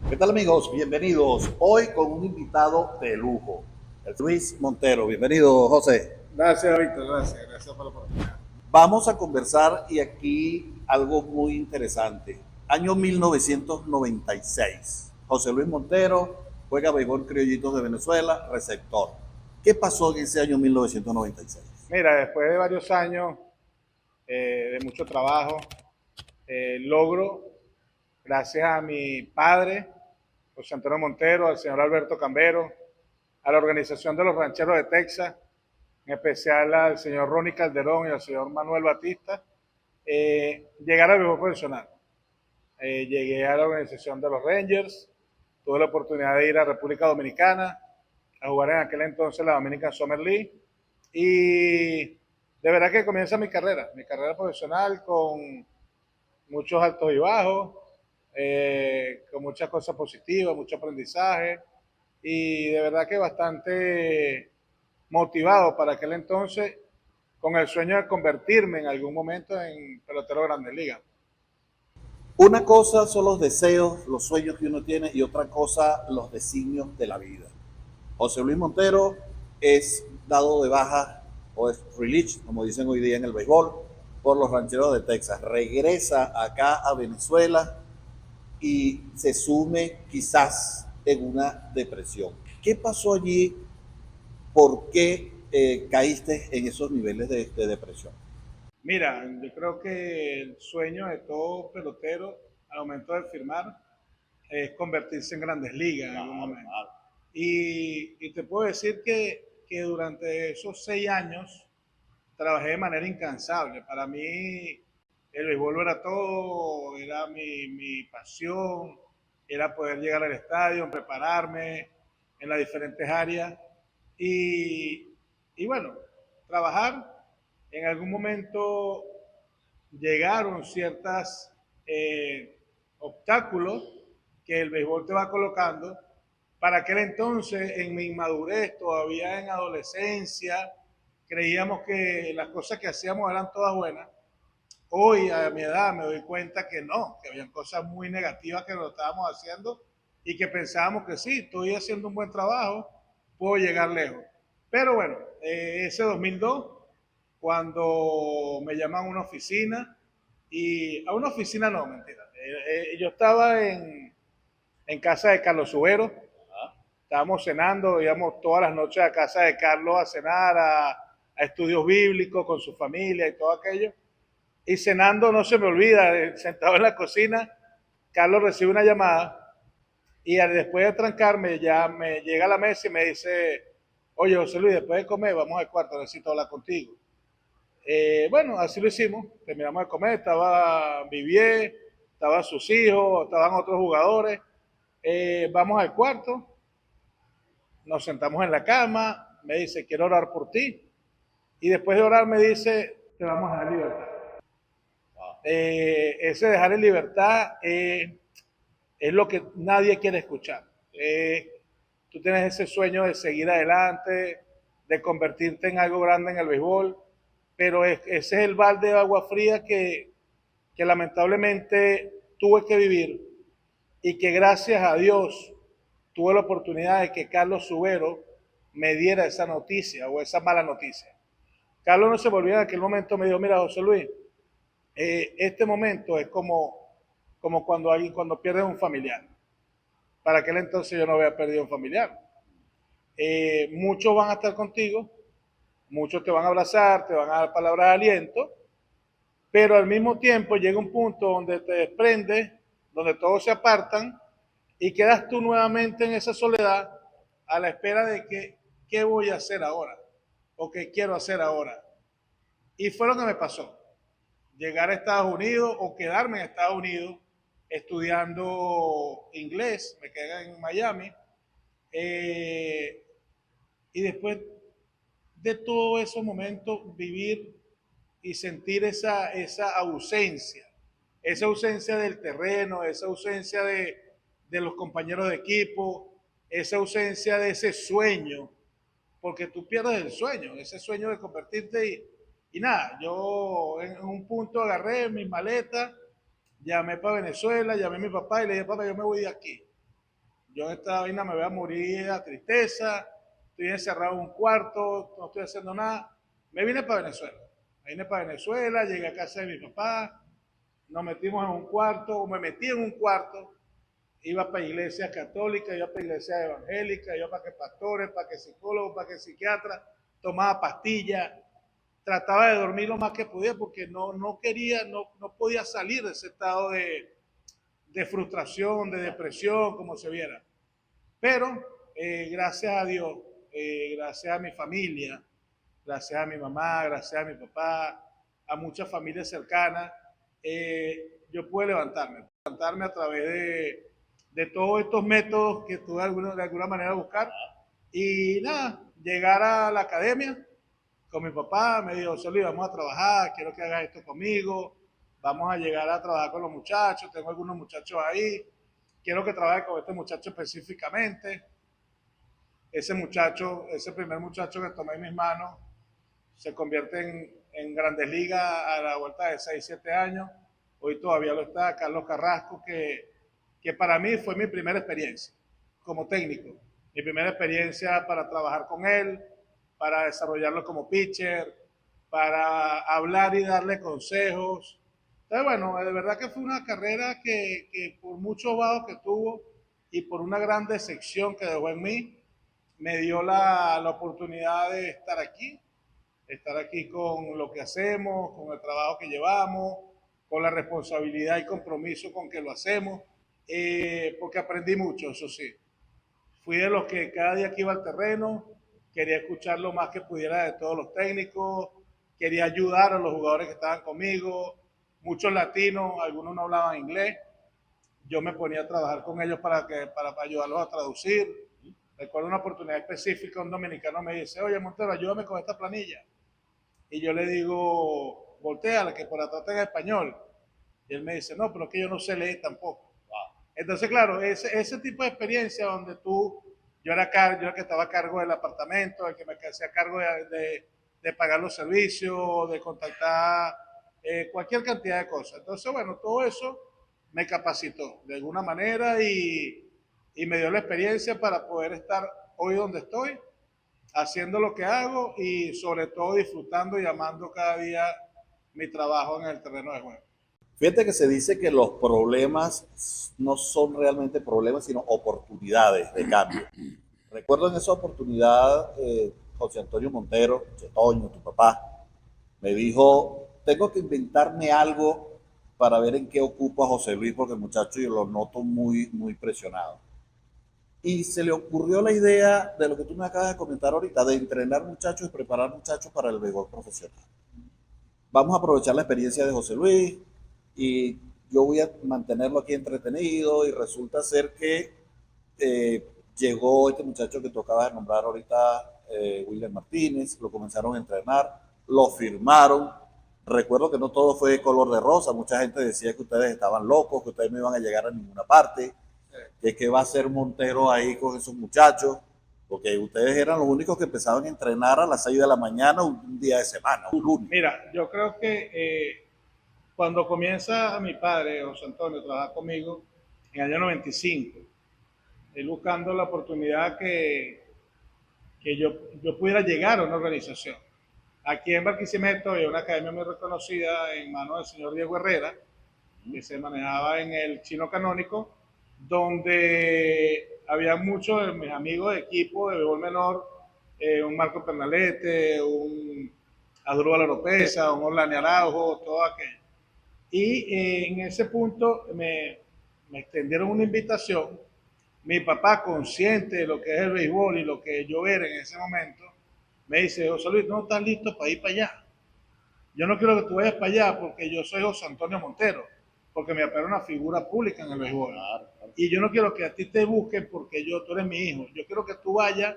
¿Qué tal amigos? Bienvenidos. Hoy con un invitado de lujo, el Luis Montero. Bienvenido, José. Gracias, Víctor, gracias por la oportunidad. Vamos a conversar y aquí algo muy interesante. Año 1996. José Luis Montero juega béisbol criollitos de Venezuela, receptor. ¿Qué pasó en ese año 1996? Mira, después de varios años de mucho trabajo, logro, gracias a mi padre, José Antonio Montero, al señor Alberto Cambero, a la organización de los rancheros de Texas, en especial al señor Ronnie Calderón y al señor Manuel Batista, llegar al béisbol profesional. Llegué a la organización de los Rangers, tuve la oportunidad de ir a República Dominicana a jugar en aquel entonces la Dominican Summer League y de verdad que comienza mi carrera profesional con muchos altos y bajos, con muchas cosas positivas, mucho aprendizaje y de verdad que bastante motivado para aquel entonces con el sueño de convertirme en algún momento en pelotero de Grandes Ligas. Una cosa son los deseos, los sueños que uno tiene y otra cosa los designios de la vida. José Luis Montero es dado de baja o es released, como dicen hoy día en el béisbol, por los rancheros de Texas. Regresa acá a Venezuela y se sume quizás en una depresión. ¿Qué pasó allí? ¿Por qué caíste en esos niveles de depresión? Mira, yo creo que el sueño de todo pelotero al momento de firmar es convertirse en Grandes Ligas en algún Claro, momento. claro. Y te puedo decir que durante esos 6 años trabajé de manera incansable. Para mí el béisbol era todo, era mi pasión, era poder llegar al estadio, prepararme en las diferentes áreas y, y bueno, trabajar. En algún momento llegaron ciertos obstáculos que el béisbol te va colocando. Para aquel entonces, en mi inmadurez, todavía en adolescencia, creíamos que las cosas que hacíamos eran todas buenas. Hoy, a mi edad, me doy cuenta que no, que había cosas muy negativas que lo estábamos haciendo y que pensábamos que sí, estoy haciendo un buen trabajo, puedo llegar lejos. Pero bueno, ese 2002, cuando me llaman a una oficina, y a una oficina no, mentira. Yo estaba en casa de Carlos Subero, estábamos cenando, íbamos todas las noches a casa de Carlos a cenar, a estudios bíblicos con su familia y todo aquello. Y cenando, no se me olvida, sentado en la cocina, Carlos recibe una llamada y después de trancarme ya me llega a la mesa y me dice, oye José Luis, después de comer vamos al cuarto, necesito hablar contigo. Bueno, así lo hicimos, terminamos de comer, estaba Vivier, estaban sus hijos, estaban otros jugadores, vamos al cuarto, nos sentamos en la cama, me dice, quiero orar por ti, y después de orar me dice, te vamos a dar libertad. Ese dejar en libertad es lo que nadie quiere escuchar. Tú tienes ese sueño de seguir adelante, de convertirte en algo grande en el béisbol, pero ese es el balde de agua fría que lamentablemente tuve que vivir y que gracias a Dios tuve la oportunidad de que Carlos Subero me diera esa noticia o esa mala noticia. Carlos no se volvió en aquel momento, me dijo, mira José Luis, este momento es como cuando alguien cuando pierde un familiar. Para aquel entonces yo no había perdido un familiar. Muchos van a estar contigo, muchos te van a abrazar, te van a dar palabras de aliento, pero al mismo tiempo llega un punto donde te desprendes, donde todos se apartan y quedas tú nuevamente en esa soledad a la espera de que, ¿qué voy a hacer ahora? ¿O qué quiero hacer ahora? Y fue lo que me pasó. Llegar a Estados Unidos o quedarme en Estados Unidos estudiando inglés, me quedé en Miami, eh, y después de todos esos momentos vivir y sentir esa ausencia del terreno, esa ausencia de los compañeros de equipo, esa ausencia de ese sueño, porque tú pierdes el sueño, ese sueño de convertirte y nada, yo en un punto agarré mis maletas, llamé para Venezuela, llamé a mi papá y le dije, papá, yo me voy de aquí. Yo en esta vaina me voy a morir de tristeza, estoy encerrado en un cuarto, no estoy haciendo nada. Me vine para Venezuela. Me vine para Venezuela, llegué a casa de mi papá, nos metimos en un cuarto, me metí en un cuarto, iba para iglesias católicas, iba para iglesias evangélicas, iba para que pastores, para que psicólogos, para que psiquiatras, tomaba pastillas, trataba de dormir lo más que podía porque no quería, no podía salir de ese estado de frustración, de depresión, como se viera. Pero gracias a Dios, gracias a mi familia, gracias a mi mamá, gracias a mi papá, a muchas familias cercanas, yo pude levantarme a través de todos estos métodos que tuve de alguna manera buscar. Y nada, llegar a la academia con mi papá, me dijo, Soli, vamos a trabajar, quiero que hagas esto conmigo, vamos a llegar a trabajar con los muchachos, tengo algunos muchachos ahí, quiero que trabaje con este muchacho específicamente. Ese muchacho, ese primer muchacho que tomé en mis manos, se convierte en Grandes Ligas a la vuelta de 6, 7 años. Hoy todavía lo está Carlos Carrasco, que para mí fue mi primera experiencia como técnico. Mi primera experiencia para trabajar con él, para desarrollarlo como pitcher, para hablar y darle consejos. Entonces, bueno, de verdad que fue una carrera que por muchos vados que tuvo y por una gran decepción que dejó en mí, me dio la oportunidad de estar aquí con lo que hacemos, con el trabajo que llevamos, con la responsabilidad y compromiso con que lo hacemos, porque aprendí mucho, eso sí. Fui de los que cada día que iba al terreno quería escuchar lo más que pudiera de todos los técnicos, quería ayudar a los jugadores que estaban conmigo, muchos latinos, algunos no hablaban inglés, yo me ponía a trabajar con ellos para ayudarlos a traducir. Recuerdo una oportunidad específica, un dominicano me dice, oye Montero, ayúdame con esta planilla. Y yo le digo, voltea, que por atrás tenga español. Y él me dice, no, pero es que yo no sé leer tampoco. Wow. Entonces, claro, ese tipo de experiencia donde yo era el que estaba a cargo del apartamento, el que me hacía cargo de pagar los servicios, de contactar cualquier cantidad de cosas. Entonces, bueno, todo eso me capacitó de alguna manera y me dio la experiencia para poder estar hoy donde estoy, haciendo lo que hago y sobre todo disfrutando y amando cada día mi trabajo en el terreno de juego. Fíjate que se dice que los problemas no son realmente problemas, sino oportunidades de cambio. Recuerdo en esa oportunidad, José Antonio Montero, Chetoño, tu papá, me dijo, tengo que inventarme algo para ver en qué ocupa José Luis, porque el muchacho yo lo noto muy presionado. Y se le ocurrió la idea de lo que tú me acabas de comentar ahorita, de entrenar muchachos y preparar muchachos para el béisbol profesional. Vamos a aprovechar la experiencia de José Luis y yo voy a mantenerlo aquí entretenido y resulta ser que llegó este muchacho que tú acabas de nombrar ahorita, William Martínez, lo comenzaron a entrenar, lo firmaron. Recuerdo que no todo fue color de rosa, mucha gente decía que ustedes estaban locos, que ustedes no iban a llegar a ninguna parte, que va a ser Montero ahí con esos muchachos, porque ustedes eran los únicos que empezaban a entrenar a las 6 de la mañana un día de semana, un lunes. Mira, yo creo que cuando comienza mi padre, José Antonio, a trabajar conmigo en el año 95, él buscando la oportunidad que yo pudiera llegar a una organización. Aquí en Barquisimeto hay una academia muy reconocida en manos del señor Diego Herrera, que se manejaba en el Chino Canónico, donde había muchos de mis amigos de equipo de béisbol menor, un Marco Pernalete, un Adrúbal Oropesa, un Orlando Araujo, todo aquello. Y en ese punto me extendieron una invitación. Mi papá, consciente de lo que es el béisbol y lo que yo era en ese momento, me dice, José Luis, no estás listo para ir para allá. Yo no quiero que tú vayas para allá porque yo soy José Antonio Montero, porque mi papá era una figura pública en el béisbol. Claro. Y yo no quiero que a ti te busquen porque tú eres mi hijo. Yo quiero que tú vayas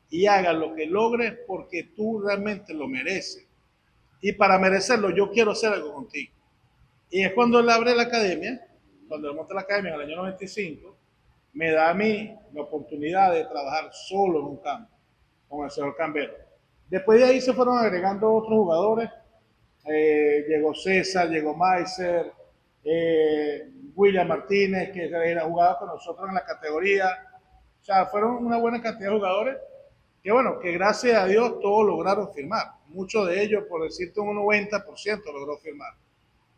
y hagas lo que logres porque tú realmente lo mereces. Y para merecerlo yo quiero hacer algo contigo. Y es cuando él abre la academia, cuando él monta la academia en el año 95, me da a mí la oportunidad de trabajar solo en un campo, con el señor Cambero. Después de ahí se fueron agregando otros jugadores, llegó César, llegó Meiser, William Martínez, que jugaba con nosotros en la categoría, O sea, fueron una buena cantidad de jugadores que bueno, que gracias a Dios todos lograron firmar. Muchos de ellos, por decirte un 90%, logró firmar.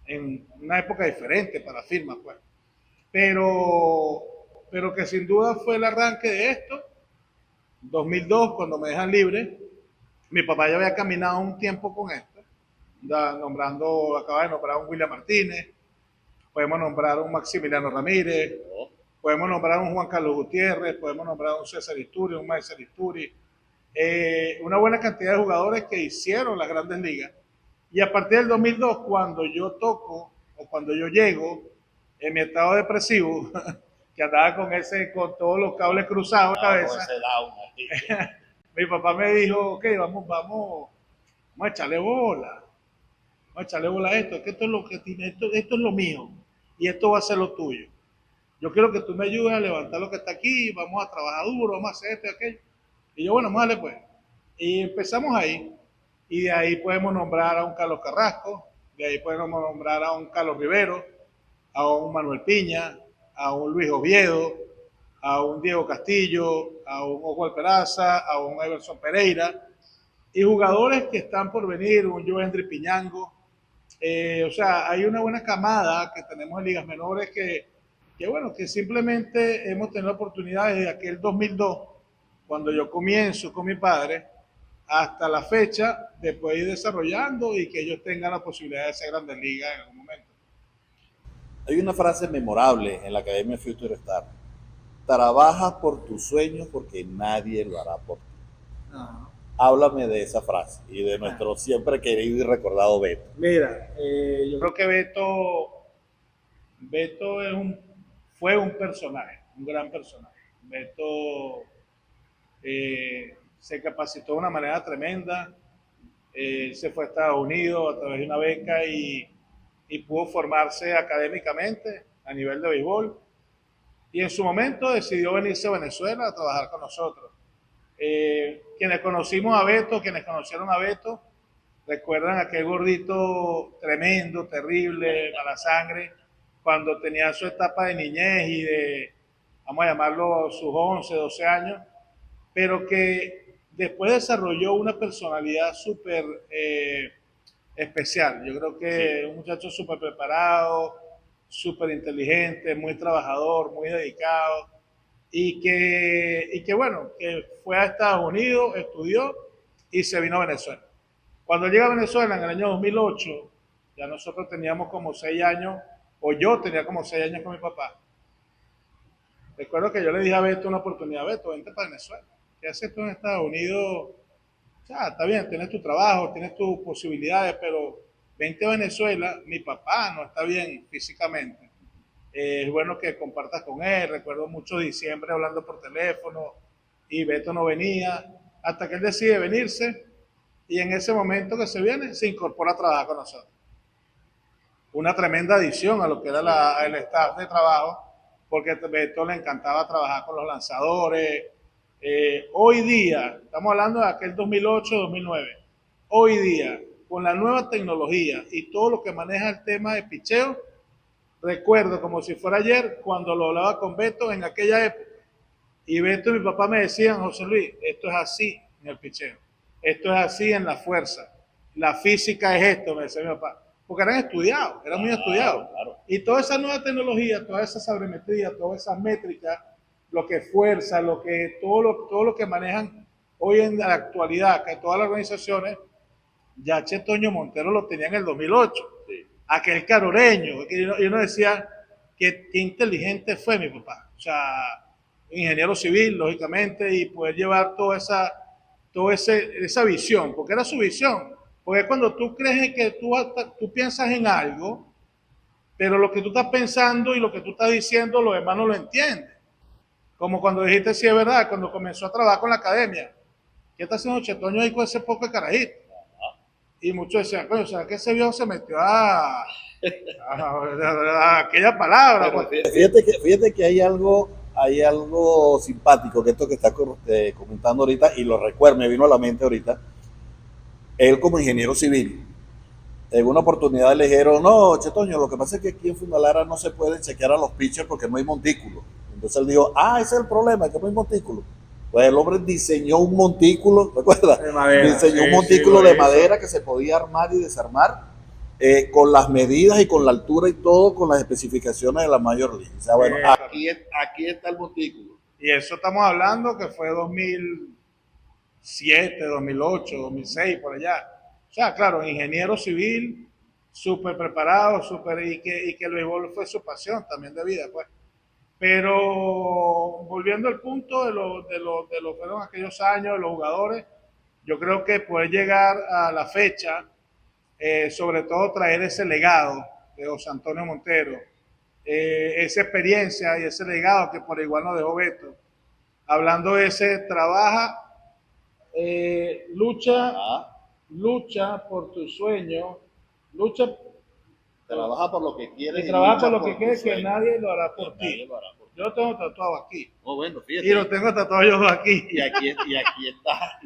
En una época diferente para firmas, pues. Pero, pero que sin duda fue el arranque de esto. 2002, cuando me dejan libre, mi papá ya había caminado un tiempo con esto, acaba de nombrar a un William Martínez, podemos nombrar a un Maximiliano Ramírez, podemos nombrar a un Juan Carlos Gutiérrez, podemos nombrar a un César Isturi, un Maestro Isturi, una buena cantidad de jugadores que hicieron las grandes ligas. Y a partir del 2002, cuando yo toco, o cuando yo llego, en mi estado depresivo, que andaba con todos los cables cruzados en la cabeza, mi papá me dijo, ok, vamos a echarle bola. Vamos a echarle bola a esto, que esto es lo que tiene, esto es lo mío, y esto va a ser lo tuyo. Yo quiero que tú me ayudes a levantar lo que está aquí, vamos a trabajar duro, vamos a hacer esto y aquello. Y yo, bueno, vamos a darle pues. Y empezamos ahí, y de ahí podemos nombrar a un Carlos Carrasco, de ahí podemos nombrar a un Carlos Rivero, a un Manuel Piña, a un Luis Oviedo, a un Diego Castillo, a un Oswald Peraza, a un Everson Pereira, y jugadores que están por venir, un Joendry Piñango. O sea, hay una buena camada que tenemos en ligas menores que bueno, que simplemente hemos tenido la oportunidad desde aquel 2002, cuando yo comienzo con mi padre, hasta la fecha de poder ir desarrollando y que ellos tengan la posibilidad de ser grandes ligas en algún momento. Hay una frase memorable en la Academia Future Star. Trabaja por tus sueños porque nadie lo hará por ti. Ajá. Háblame de esa frase y de nuestro siempre querido y recordado Beto. Mira, yo creo que Beto fue un personaje, un gran personaje. Beto se capacitó de una manera tremenda, se fue a Estados Unidos a través de una beca y pudo formarse académicamente a nivel de béisbol. Y en su momento decidió venirse a Venezuela a trabajar con nosotros. Quienes conocimos a Beto, quienes conocieron a Beto, recuerdan aquel gordito tremendo, terrible, mala sangre, cuando tenía su etapa de niñez y de, vamos a llamarlo, sus 11, 12 años, pero que después desarrolló una personalidad súper especial. Yo creo que un muchacho súper preparado, súper inteligente, muy trabajador, muy dedicado, y que bueno, que fue a Estados Unidos, estudió y se vino a Venezuela. Cuando llega a Venezuela en el año 2008, ya nosotros teníamos como 6 años, o yo tenía como 6 años con mi papá. Recuerdo que yo le dije a Beto una oportunidad, Beto, vente para Venezuela. ¿Qué haces tú en Estados Unidos? O sea, está bien, tienes tu trabajo, tienes tus posibilidades, pero vente a Venezuela. Mi papá no está bien físicamente. Es bueno que compartas con él. Recuerdo mucho diciembre hablando por teléfono y Beto no venía, hasta que él decide venirse y en ese momento que se viene se incorpora a trabajar con nosotros. Una tremenda adición a lo que era el staff de trabajo, porque a Beto le encantaba trabajar con los lanzadores. Hoy día, estamos hablando de aquel 2008-2009, hoy día, con la nueva tecnología y todo lo que maneja el tema de picheo, recuerdo como si fuera ayer cuando lo hablaba con Beto en aquella época. Y Beto y mi papá me decían, José Luis, esto es así en el picheo, esto es así en la fuerza, la física es esto, me decía mi papá. Porque eran estudiados, eran muy estudiados. Claro. Y toda esa nueva tecnología, toda esa sabermetría, todas esas métricas, lo que es fuerza, todo lo que manejan hoy en la actualidad, que todas las organizaciones, ya Che Toño Montero lo tenía en el 2008. Sí. Aquel caroreño, que yo no decía qué inteligente fue mi papá. O sea, ingeniero civil, lógicamente, y poder llevar toda esa visión, porque era su visión. Porque cuando tú crees que tú piensas en algo, pero lo que tú estás pensando y lo que tú estás diciendo, los demás no lo entienden. Como cuando dijiste, sí, es verdad, cuando comenzó a trabajar con la academia. ¿Qué está haciendo Che Toño ahí con ese poco de carajito? Y muchos decían, coño, o sea, que ese viejo se metió a aquella palabra. Pues. Fíjate que hay algo simpático que esto que está comentando ahorita, y lo recuerdo, me vino a la mente ahorita. Él como ingeniero civil, en una oportunidad le dijeron, no, Che Toño, lo que pasa es que aquí en Fundalara no se pueden chequear a los pitchers porque no hay montículo. Entonces él dijo, ese es el problema, que no hay montículo. Pues el hombre diseñó un montículo, ¿recuerdas? De madera. Diseñó un Sí, montículo lo de hizo. madera que se podía armar y desarmar con las medidas y con la altura y todo, con las especificaciones de la Major League. O sea, bueno, aquí está el montículo. Y eso estamos hablando que fue 2007, 2008, 2006, por allá. O sea, claro, ingeniero civil, súper preparado, y que el béisbol fue su pasión también de vida, pues. Pero volviendo al punto de lo fueron aquellos años de los jugadores, yo creo que poder llegar a la fecha, sobre todo traer ese legado de José Antonio Montero, esa experiencia y ese legado que por igual nos dejó Beto, hablando de ese trabaja, lucha por tu sueño, lucha, trabaja por lo que quieres y trabaja por lo que quieres, que nadie lo hará por ti. Yo lo tengo tatuado aquí. Bueno, fíjate. Y lo tengo tatuado yo aquí. Y aquí está.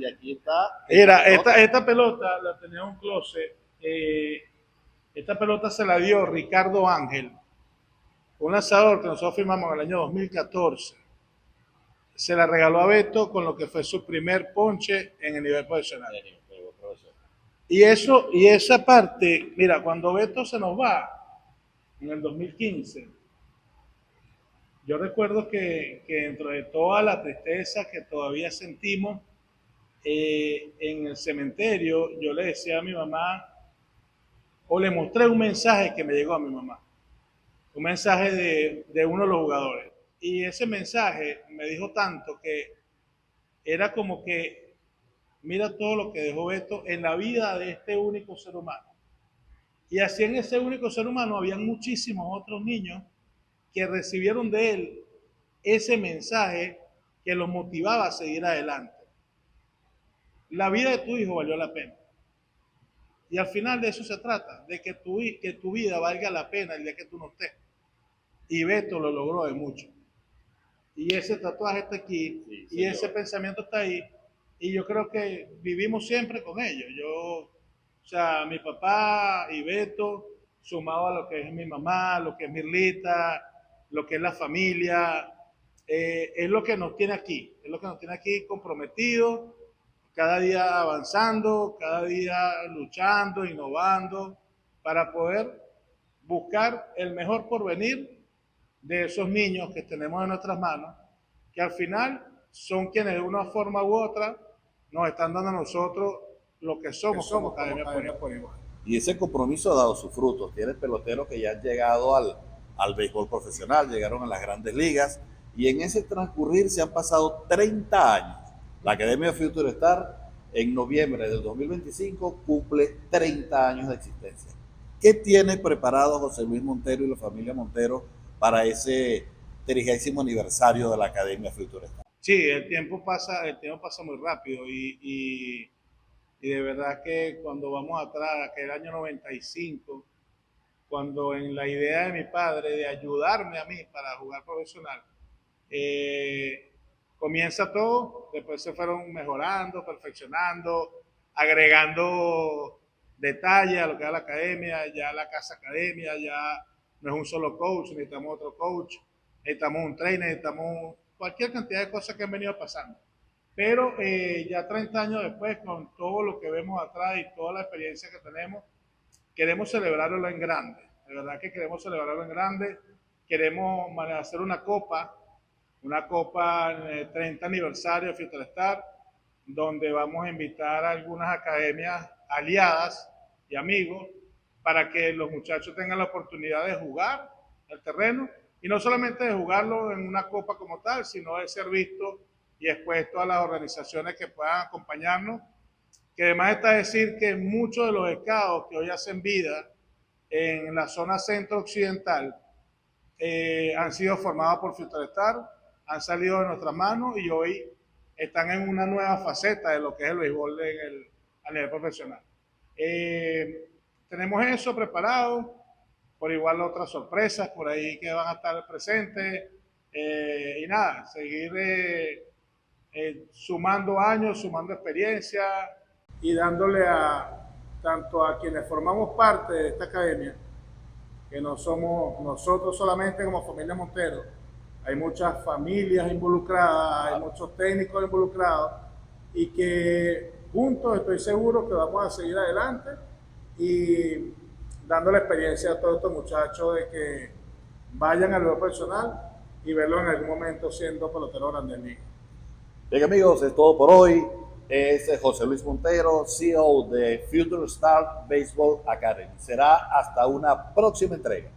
Mira, esta pelota la tenía en un closet. Esta pelota se la dio Ricardo Ángel, un lanzador que nosotros firmamos en el año 2014. Se la regaló a Beto con lo que fue su primer ponche en el nivel profesional. Y esa parte, mira, cuando Beto se nos va en el 2015, yo recuerdo que dentro de toda la tristeza que todavía sentimos en el cementerio, yo le decía a mi mamá, o le mostré un mensaje que me llegó a mi mamá, un mensaje de uno de los jugadores. Y ese mensaje me dijo tanto que era como que, mira todo lo que dejó Beto en la vida de este único ser humano. Y así en ese único ser humano habían muchísimos otros niños que recibieron de él ese mensaje que los motivaba a seguir adelante. La vida de tu hijo valió la pena. Y al final de eso se trata, de que tu vida valga la pena el día que tú no estés. Y Beto lo logró de mucho. Y ese tatuaje está aquí, sí, y ese pensamiento está ahí. Y yo creo que vivimos siempre con ellos. O sea, mi papá y Beto, sumado a lo que es mi mamá, lo que es Mirlita, lo que es la familia, es lo que nos tiene aquí. Es lo que nos tiene aquí comprometidos, cada día avanzando, cada día luchando, innovando, para poder buscar el mejor porvenir de esos niños que tenemos en nuestras manos, que al final son quienes de una forma u otra nos están dando a nosotros lo que somos como Academia por igual. Y ese compromiso ha dado sus frutos. Tienes peloteros que ya han llegado al béisbol profesional, llegaron a las grandes ligas, y en ese transcurrir se han pasado 30 años. La Academia Future Star en noviembre del 2025 cumple 30 años de existencia. ¿Qué tiene preparado José Luis Montero y la familia Montero para ese 30º aniversario de la Academia Future Star? Sí, el tiempo pasa muy rápido y de verdad que cuando vamos atrás, aquel año 95, cuando en la idea de mi padre de ayudarme a mí para jugar profesional, comienza todo, después se fueron mejorando, perfeccionando, agregando detalles a lo que es la academia, ya la casa academia, ya no es un solo coach, necesitamos otro coach, necesitamos un trainer, necesitamos cualquier cantidad de cosas que han venido pasando. Pero ya 30 años después, con todo lo que vemos atrás y toda la experiencia que tenemos, queremos celebrarlo en grande. De verdad que queremos celebrarlo en grande. Queremos hacer una copa en el 30 aniversario de Future Star, donde vamos a invitar a algunas academias aliadas y amigos para que los muchachos tengan la oportunidad de jugar el terreno, y no solamente de jugarlo en una copa como tal, sino de ser visto y expuesto a las organizaciones que puedan acompañarnos, que además está decir que muchos de los scouts que hoy hacen vida en la zona centro-occidental han sido formados por Future Star, han salido de nuestras manos y hoy están en una nueva faceta de lo que es el béisbol a nivel profesional. Tenemos eso preparado, por igual otras sorpresas por ahí que van a estar presentes, y nada, seguir sumando años, sumando experiencia y dándole tanto a quienes formamos parte de esta academia, que no somos nosotros solamente como familia Montero, hay muchas familias involucradas, hay muchos técnicos involucrados y que juntos estoy seguro que vamos a seguir adelante y dando la experiencia a todos estos muchachos de que vayan al nivel profesional y verlo en algún momento siendo pelotero grande liga. Bien amigos, es todo por hoy. Es José Luis Montero, CEO de Future Star Baseball Academy. Será hasta una próxima entrega.